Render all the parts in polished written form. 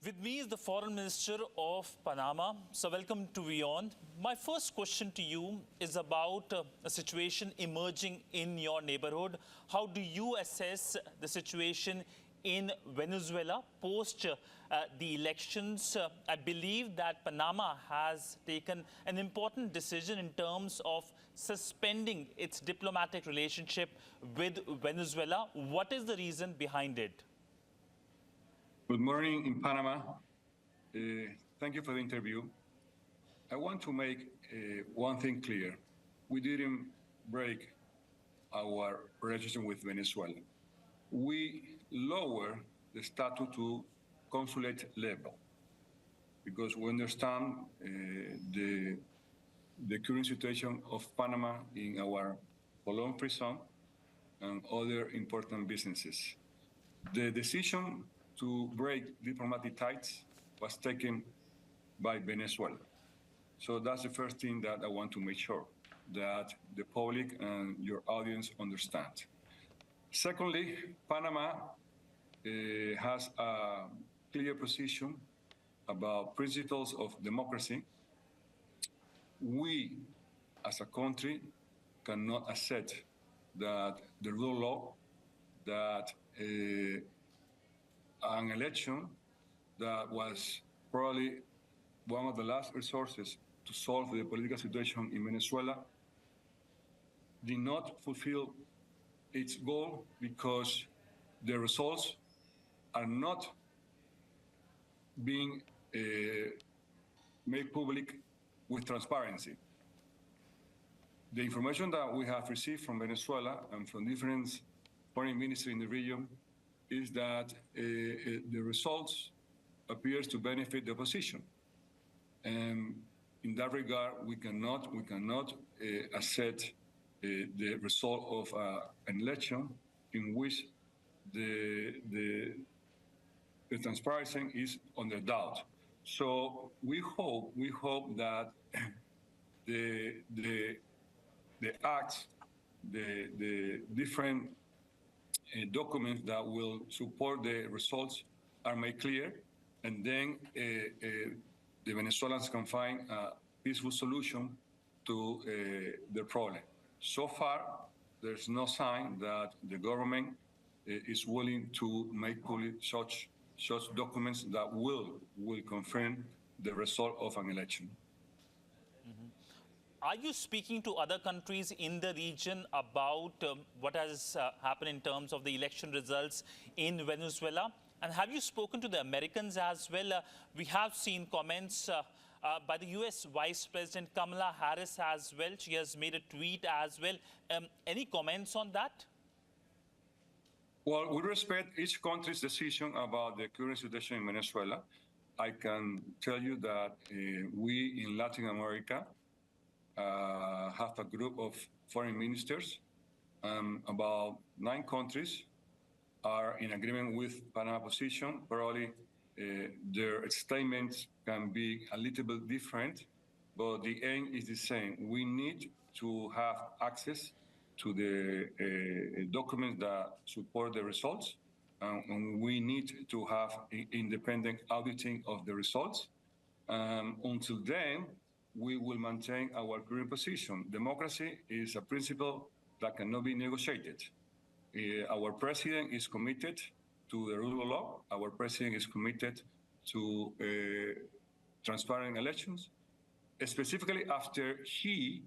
With me is the Foreign Minister of Panama. So welcome to WION. My first question to you is about a situation emerging in your neighborhood. How do you assess the situation in Venezuela post the elections? I believe that Panama has taken an important decision in terms of suspending its diplomatic relationship with Venezuela. What is the reason behind it? Good morning in Panama. Thank you for the interview. I want to make one thing clear. We didn't break our relationship with Venezuela. We lower the status to consulate level because we understand the current situation of Panama in our Colón prison and other important businesses. The decision to break diplomatic ties was taken by Venezuela. So that's the first thing that I want to make sure that the public and your audience understand. Secondly, Panama has a clear position about principles of democracy. We, as a country, cannot accept that the rule of law, that an election that was probably one of the last resources to solve the political situation in Venezuela did not fulfill its goal because the results are not being made public with transparency. The information that we have received from Venezuela and from different foreign ministries in the region is that the results appears to benefit the opposition. And in that regard, we cannot accept the result of an election in which the transparency is under doubt. So we hope that the acts, the different documents that will support the results are made clear, and then the Venezuelans can find a peaceful solution to their problem. So far, there's no sign that the government is willing to make public such documents that will confirm the result of an election. Are you speaking to other countries in the region about what has happened in terms of the election results in Venezuela? And have you spoken to the Americans as well? We have seen comments by the US Vice President Kamala Harris as well. She has made a tweet as well. Any comments on that? Well, we respect each country's decision about the current situation in Venezuela. I can tell you that we in Latin America have a group of foreign ministers. About 9 countries are in agreement with Panama position. Probably their statements can be a little bit different, but the aim is the same. We need to have access to the documents that support the results, and we need to have independent auditing of the results. Until then, we will maintain our current position. Democracy is a principle that cannot be negotiated. Our president is committed to the rule of law. Our president is committed to transparent elections, specifically after he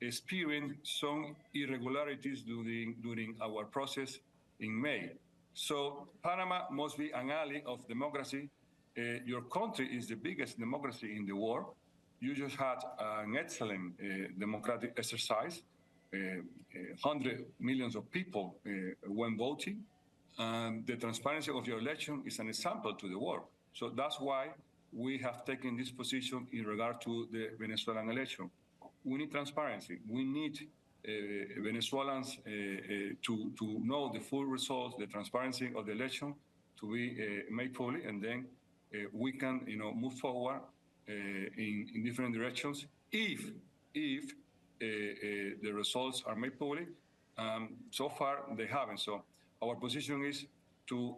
experienced some irregularities during our process in May. So Panama must be an ally of democracy. Your country is the biggest democracy in the world. You just had an excellent democratic exercise. 100 million of people went voting. The transparency of your election is an example to the world. So that's why we have taken this position in regard to the Venezuelan election. We need transparency. We need Venezuelans to know the full results, the transparency of the election to be made public, and then we can, move forward in different directions if the results are made public. So far, they haven't. So our position is to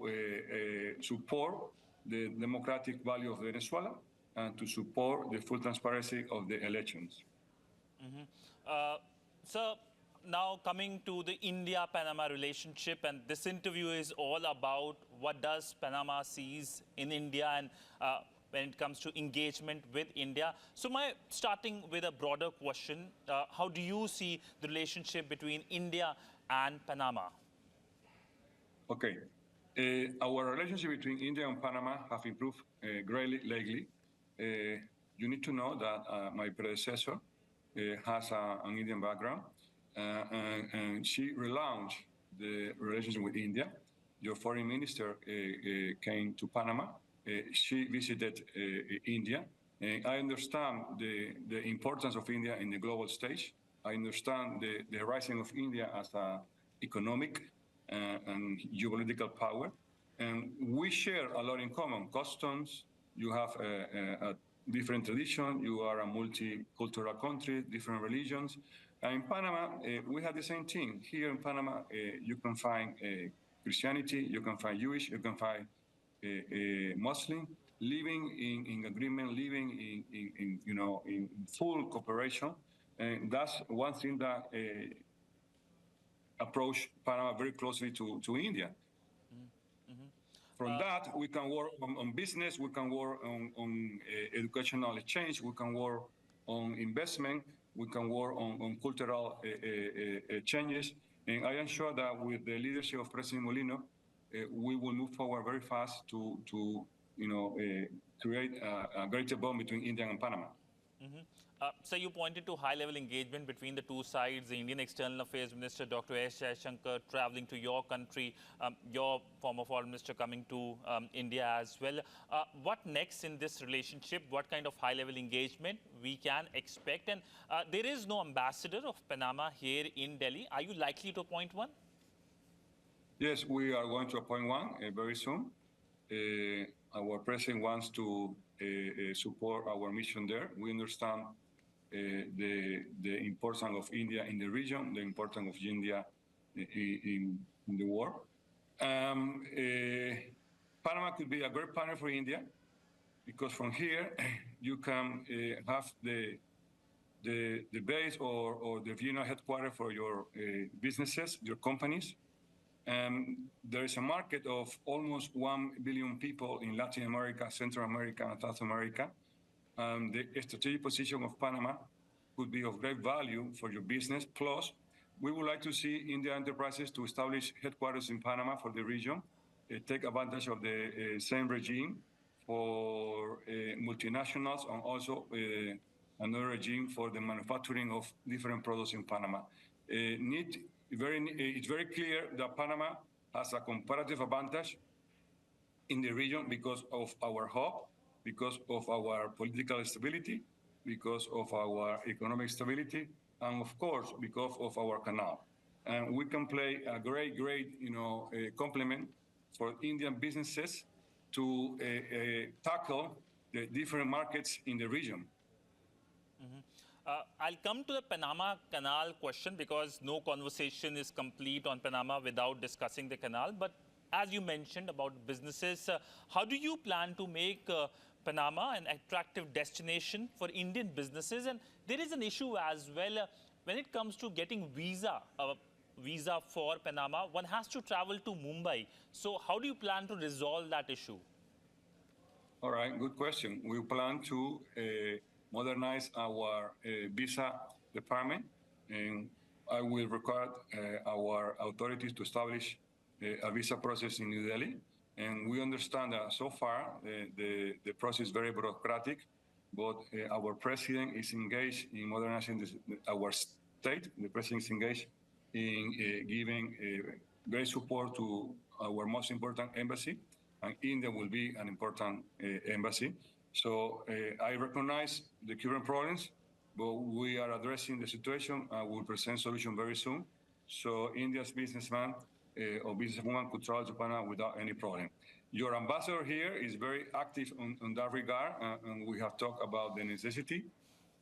support the democratic value of Venezuela and to support the full transparency of the elections. So now coming to the India-Panama relationship, and this interview is all about what does Panama sees in India and when it comes to engagement with India. So starting with a broader question, how do you see the relationship between India and Panama? Okay. Our relationship between India and Panama have improved greatly lately. You need to know that my predecessor has an Indian background, and she relaunched the relationship with India. Your foreign minister came to Panama. She visited India. And I understand the importance of India in the global stage. I understand the rising of India as an economic and geopolitical power. And we share a lot in common. Customs, you have a different tradition, you are a multicultural country, different religions. And in Panama, we have the same thing. Here in Panama, you can find Christianity, you can find Jewish, you can find Muslim, living in agreement, living in full cooperation. And that's one thing that approach Panama very closely to India. From that, we can work on business, we can work on educational exchange, we can work on investment, we can work on cultural changes. And I am sure that with the leadership of President Molino, we will move forward very fast to create a greater bond between India and Panama. So you pointed to high-level engagement between the two sides, the Indian External Affairs Minister, Dr. S. Jaishankar, traveling to your country, your former foreign minister coming to India as well. What next in this relationship? What kind of high-level engagement we can expect? And there is no ambassador of Panama here in Delhi. Are you likely to appoint one? Yes, we are going to appoint one very soon. Our president wants to support our mission there. We understand the importance of India in the region, the importance of India in the world. Panama could be a great partner for India because from here you can have the base or the regional headquarters for your businesses, your companies. There is a market of almost 1 billion people in Latin America, Central America, and South America. The strategic position of Panama could be of great value for your business. Plus, we would like to see Indian enterprises to establish headquarters in Panama for the region, take advantage of the same regime for multinationals and also another regime for the manufacturing of different products in Panama. It's very clear that Panama has a comparative advantage in the region because of our hub, because of our political stability, because of our economic stability, and of course, because of our canal. And we can play a great complement for Indian businesses to tackle the different markets in the region. I'll come to the Panama Canal question because no conversation is complete on Panama without discussing the canal. But as you mentioned about businesses, how do you plan to make Panama an attractive destination for Indian businesses? And there is an issue as well when it comes to getting visa for Panama. One has to travel to Mumbai. So how do you plan to resolve that issue? All right, good question. We plan to modernize our visa department, and I will require our authorities to establish a visa process in New Delhi. And we understand that so far the process is very bureaucratic, but our president is engaged in modernizing our state. The president is engaged in giving great support to our most important embassy, and India will be an important embassy. So I recognize the current problems, but we are addressing the situation and will present solution very soon. So India's businessman or businesswoman could travel to Panama without any problem. Your ambassador here is very active on that regard, and we have talked about the necessity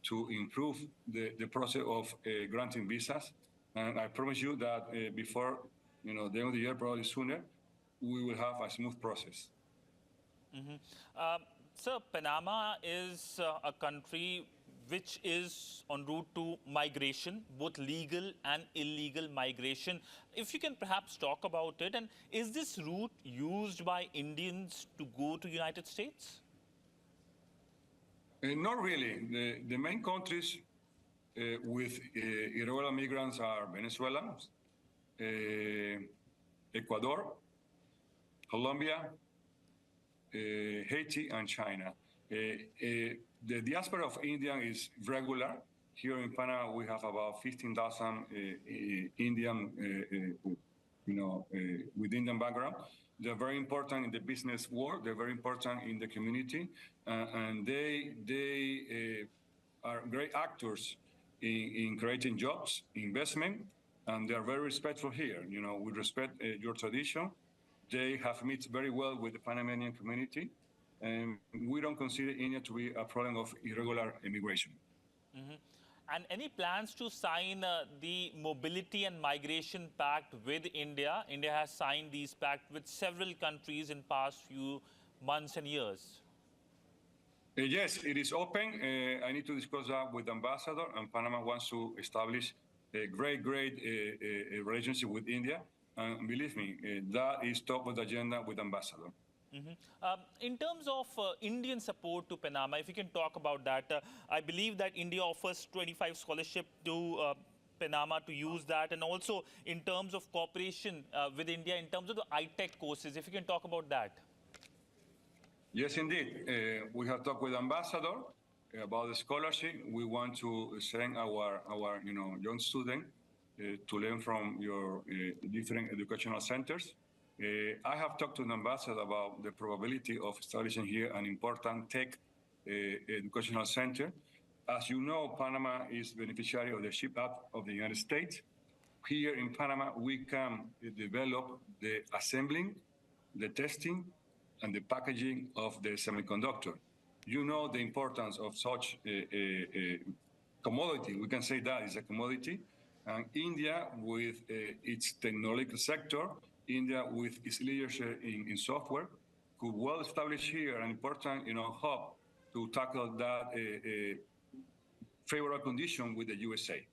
to improve the process of granting visas. And I promise you that before the end of the year, probably sooner, we will have a smooth process. So Panama is a country which is en route to migration, both legal and illegal migration. If you can perhaps talk about it, and is this route used by Indians to go to United States? Not really. The main countries with irregular migrants are Venezuela, Ecuador, Colombia, Haiti, and China. The diaspora of India is regular. Here in Panama, we have about 15,000 Indian, with Indian background. They're very important in the business world. They're very important in the community, and they are great actors in creating jobs, investment, and they are very respectful here. We respect your tradition. They have met very well with the Panamanian community, and we don't consider India to be a problem of irregular immigration. And any plans to sign the Mobility and Migration Pact with India? India has signed these pacts with several countries in past few months and years. Yes, it is open. I need to discuss that with the ambassador, and Panama wants to establish a great relationship with India. And believe me, that is top of the agenda with the ambassador. In terms of Indian support to Panama, if you can talk about that, I believe that India offers 25 scholarship to Panama to use that, and also in terms of cooperation with India, in terms of the high-tech courses, if you can talk about that. Yes, indeed. We have talked with the ambassador about the scholarship. We want to send our young students to learn from your different educational centers. I have talked to the ambassador about the probability of establishing here an important tech educational center. As you know, Panama is beneficiary of the CHIP Act of the United States. Here in Panama, we can develop the assembling, the testing, and the packaging of the semiconductor. You know the importance of such a commodity. We can say that is a commodity. And India, with its technological sector, India, with its leadership in software, could well establish here an important hub to tackle that favorable condition with the USA.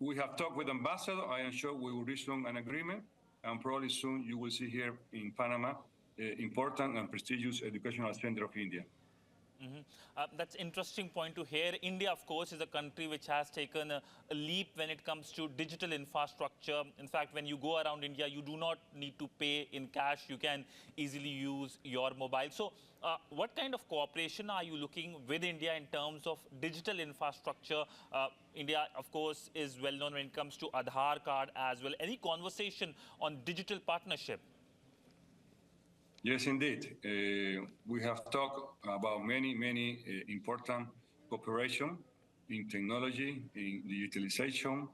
We have talked with the ambassador. I am sure we will reach an agreement, and probably soon you will see here in Panama important and prestigious educational center of India. That's an interesting point to hear. India, of course, is a country which has taken a leap when it comes to digital infrastructure. In fact, when you go around India, you do not need to pay in cash. You can easily use your mobile. So what kind of cooperation are you looking with India in terms of digital infrastructure? India, of course, is well known when it comes to Aadhaar card as well. Any conversation on digital partnership? Yes, indeed. We have talked about many important cooperation in technology, in digitalization,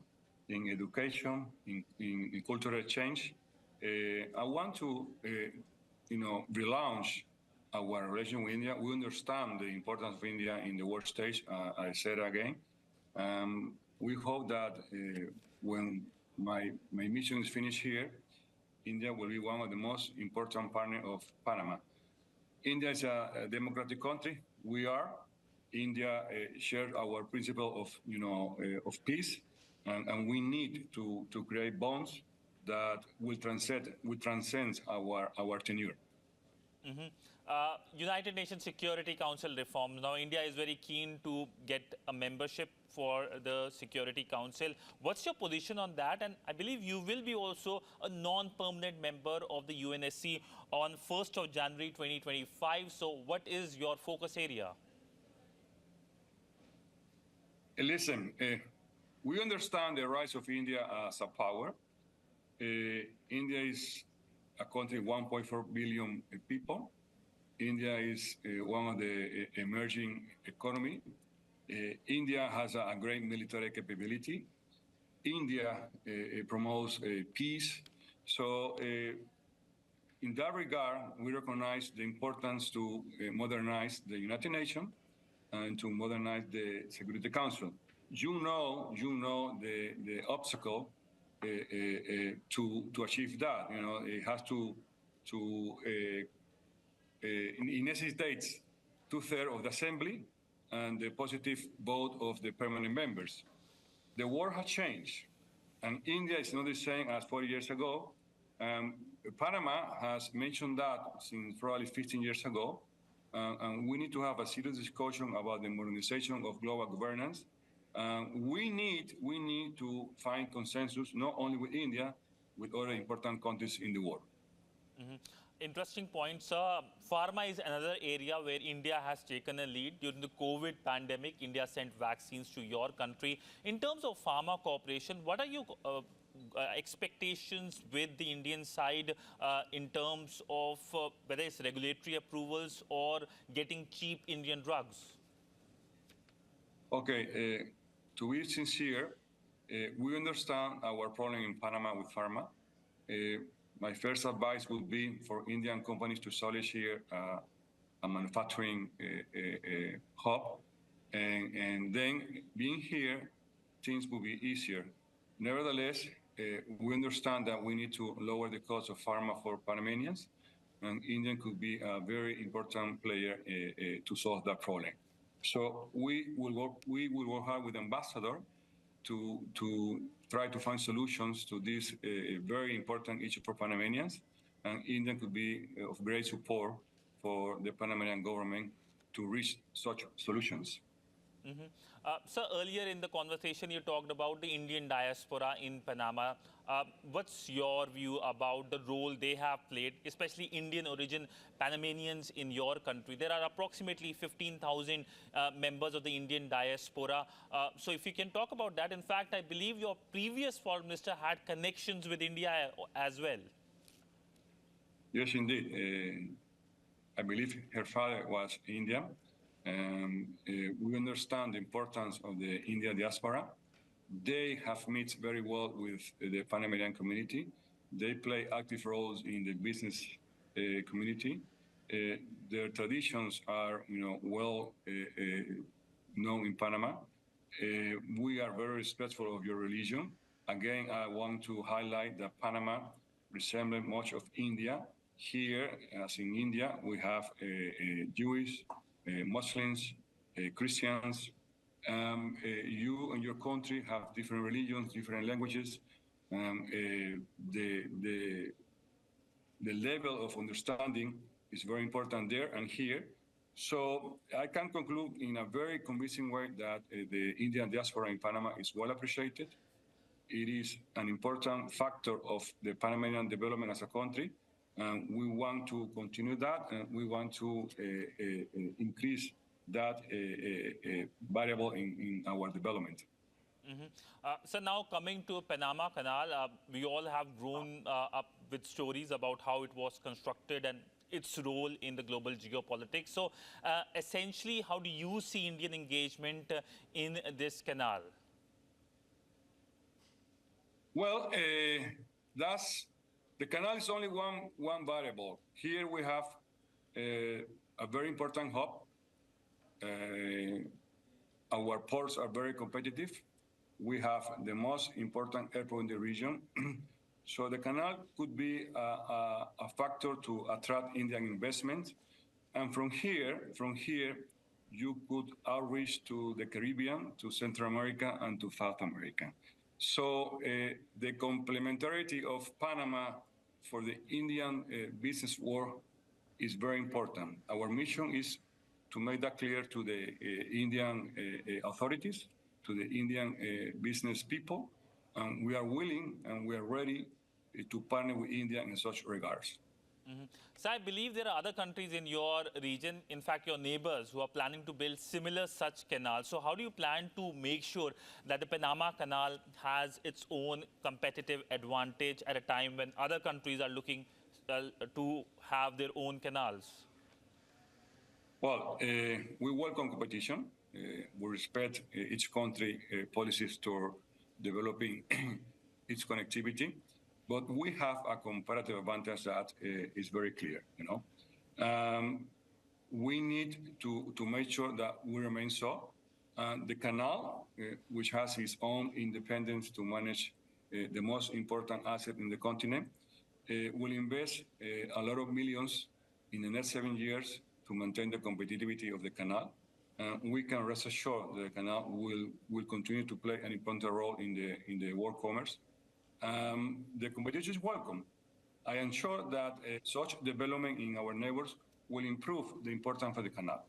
in education, in cultural change. I want to, relaunch our relation with India. We understand the importance of India in the world stage. I said again. We hope that when my mission is finished here, India will be one of the most important partners of Panama. India is a democratic country. We are. India shares our principle of peace, and we need to create bonds that will transcend our tenure. United Nations Security Council reforms. Now, India is very keen to get a membership for the Security Council. What's your position on that? And I believe you will be also a non-permanent member of the UNSC on 1st of January 2025. So what is your focus area? Listen, we understand the rise of India as a power. India is a country of 1.4 billion people. India is one of the emerging economy. India has a great military capability. India promotes peace. So in that regard, we recognize the importance to modernize the United Nations and to modernize the Security Council. You know the obstacle to achieve that. It has to it necessitates two-thirds of the assembly and the positive vote of the permanent members. The world has changed, and India is not the same as 40 years ago. Panama has mentioned that since probably 15 years ago, and we need to have a serious discussion about the modernization of global governance. We need to find consensus not only with India, with other important countries in the world. Interesting point, sir. Pharma is another area where India has taken a lead. During the COVID pandemic, India sent vaccines to your country. In terms of pharma cooperation, what are your expectations with the Indian side in terms of whether it's regulatory approvals or getting cheap Indian drugs? Okay, to be sincere, we understand our problem in Panama with Pharma. My first advice would be for Indian companies to establish here a manufacturing hub, and then being here, things will be easier. Nevertheless, we understand that we need to lower the cost of pharma for Panamanians, and India could be a very important player to solve that problem. So we will work hard with the ambassador to try to find solutions to this very important issue for Panamanians, and India could be of great support for the Panamanian government to reach such solutions. Sir, earlier in the conversation, you talked about the Indian diaspora in Panama. What's your view about the role they have played, especially Indian origin Panamanians in your country? There are approximately 15,000 members of the Indian diaspora. So if you can talk about that. In fact, I believe your previous foreign minister had connections with India as well. Yes, indeed. I believe her father was Indian. We understand the importance of the Indian diaspora. They have met very well with the Panamanian community. They play active roles in the business community. Their traditions are, well known in Panama. We are very respectful of your religion. Again, I want to highlight that Panama resembles much of India. Here, as in India, we have Jewish, Muslims, Christians. You and your country have different religions, different languages. The level of understanding is very important there and here. So I can conclude in a very convincing way that the Indian diaspora in Panama is well appreciated. It is an important factor of the Panamanian development as a country. We want to continue that, and we want to increase that variable in our development. So now coming to Panama Canal, we all have grown up with stories about how it was constructed and its role in the global geopolitics. So essentially, how do you see Indian engagement in this canal? Well, the canal is only one variable. Here we have a very important hub. Our ports are very competitive. We have the most important airport in the region. So the canal could be a factor to attract Indian investment. And from here, you could outreach to the Caribbean, to Central America, and to South America. So the complementarity of Panama for the Indian business world is very important. Our mission is to make that clear to the Indian authorities, to the Indian business people, and we are willing and we are ready to partner with India in such regards. So I believe there are other countries in your region, in fact your neighbors, who are planning to build similar such canals. So how do you plan to make sure that the Panama Canal has its own competitive advantage at a time when other countries are looking to have their own canals? Well, we welcome competition. We respect each country policies toward developing its connectivity. But we have a comparative advantage that is very clear. We need to make sure that we remain so. The canal, which has its own independence to manage the most important asset in the continent, will invest a lot of millions in the next 7 years to maintain the competitivity of the canal. We can rest assured the canal will continue to play an important role in the world commerce. The competition is welcome. I am sure that such development in our neighbors will improve the importance of the canal.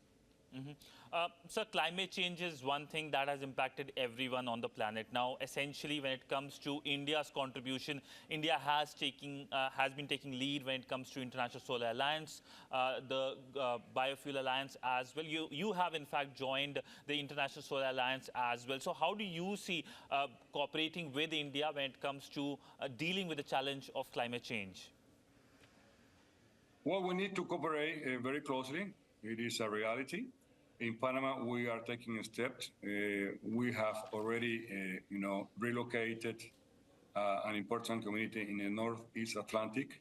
So climate change is one thing that has impacted everyone on the planet. Now, essentially, when it comes to India's contribution, India has been taking lead when it comes to International Solar Alliance, the Biofuel Alliance as well. You have, in fact, joined the International Solar Alliance as well. So how do you see cooperating with India when it comes to dealing with the challenge of climate change? Well, we need to cooperate very closely. It is a reality. In Panama, we are taking steps. We have already, relocated an important community in the Northeast Atlantic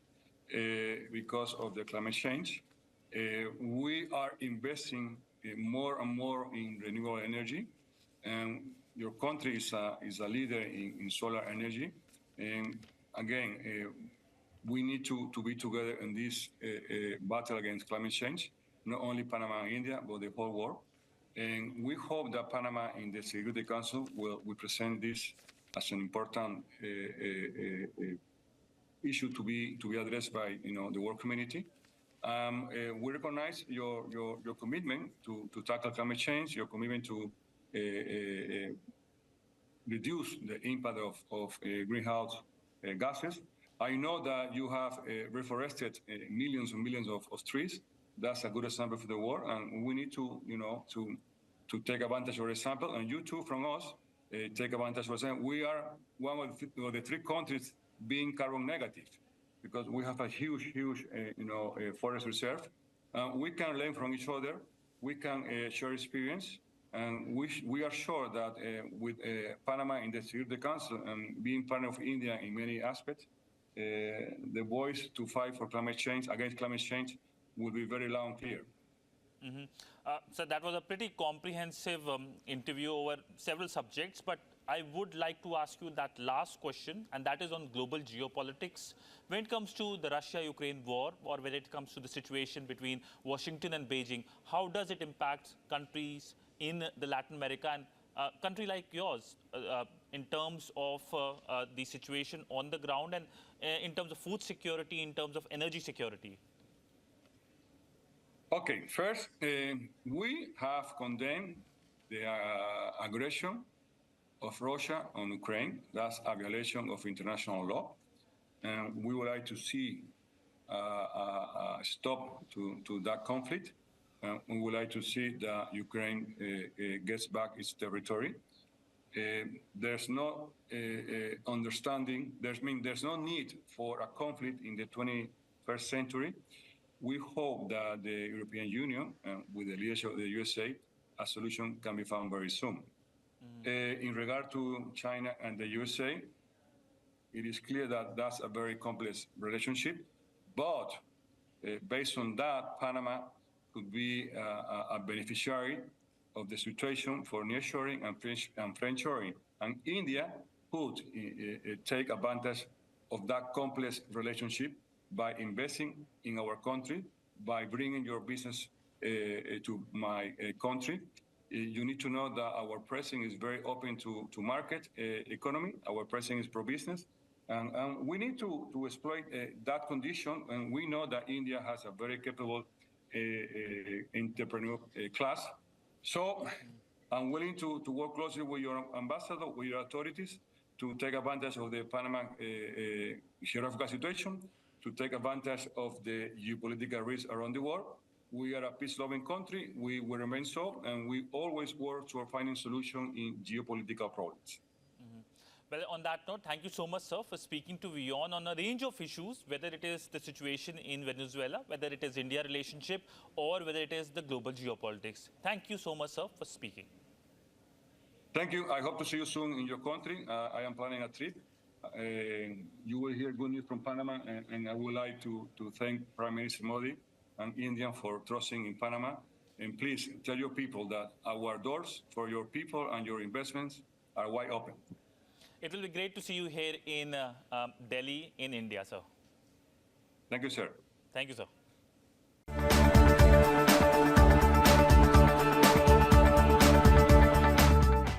because of the climate change. We are investing more and more in renewable energy, and your country is a leader in solar energy. And again, we need to be together in this battle against climate change. Not only Panama and India, but the whole world. And we hope that Panama in the Security Council will present this as an important issue to be addressed by the world community. We recognize your commitment to tackle climate change, your commitment to reduce the impact of greenhouse gases. I know that you have reforested millions and millions of trees. That's a good example for the world, and we need to take advantage of the example. And you too, from us, take advantage of it. We are one of the 3 countries being carbon negative because we have a huge, forest reserve. We can learn from each other. We can share experience, and we are sure that with Panama in the Security Council and being part of India in many aspects, the voice to fight for climate change, against climate change, will be very loud and clear. So that was a pretty comprehensive interview over several subjects, but I would like to ask you that last question, and that is on global geopolitics. When it comes to the Russia-Ukraine war, or when it comes to the situation between Washington and Beijing, how does it impact countries in the Latin America and a country like yours in terms of the situation on the ground and in terms of food security, in terms of energy security? Okay, first, we have condemned the aggression of Russia on Ukraine. That's a violation of international law. And we would like to see a stop to that conflict. We would like to see that Ukraine gets back its territory. There's no understanding, there's no need for a conflict in the 21st century. We hope that the European Union, with the leadership of the USA, a solution can be found very soon. In regard to China and the USA, it is clear that that's a very complex relationship. But based on that, Panama could be a beneficiary of the situation for nearshoring and friendshoring. And India could take advantage of that complex relationship by investing in our country, by bringing your business to my country. You need to know that our president is very open to market economy. Our president is pro-business. And we need to exploit that condition. And we know that India has a very capable entrepreneur class. So I'm willing to work closely with your ambassador, with your authorities, to take advantage of the Panama geographical situation, to take advantage of the geopolitical risks around the world. We are a peace-loving country. We will remain so, and we always work toward finding solutions in geopolitical problems. Well, on that note, thank you so much, sir, for speaking to WION on a range of issues, whether it is the situation in Venezuela, whether it is India relationship, or whether it is the global geopolitics. Thank you so much, sir, for speaking. Thank you. I hope to see you soon in your country. I am planning a trip. You will hear good news from Panama, and I would like to thank Prime Minister Modi and India for trusting in Panama. And please tell your people that our doors for your people and your investments are wide open. It will be great to see you here in Delhi, in India, sir. Thank you, sir. Thank you, sir.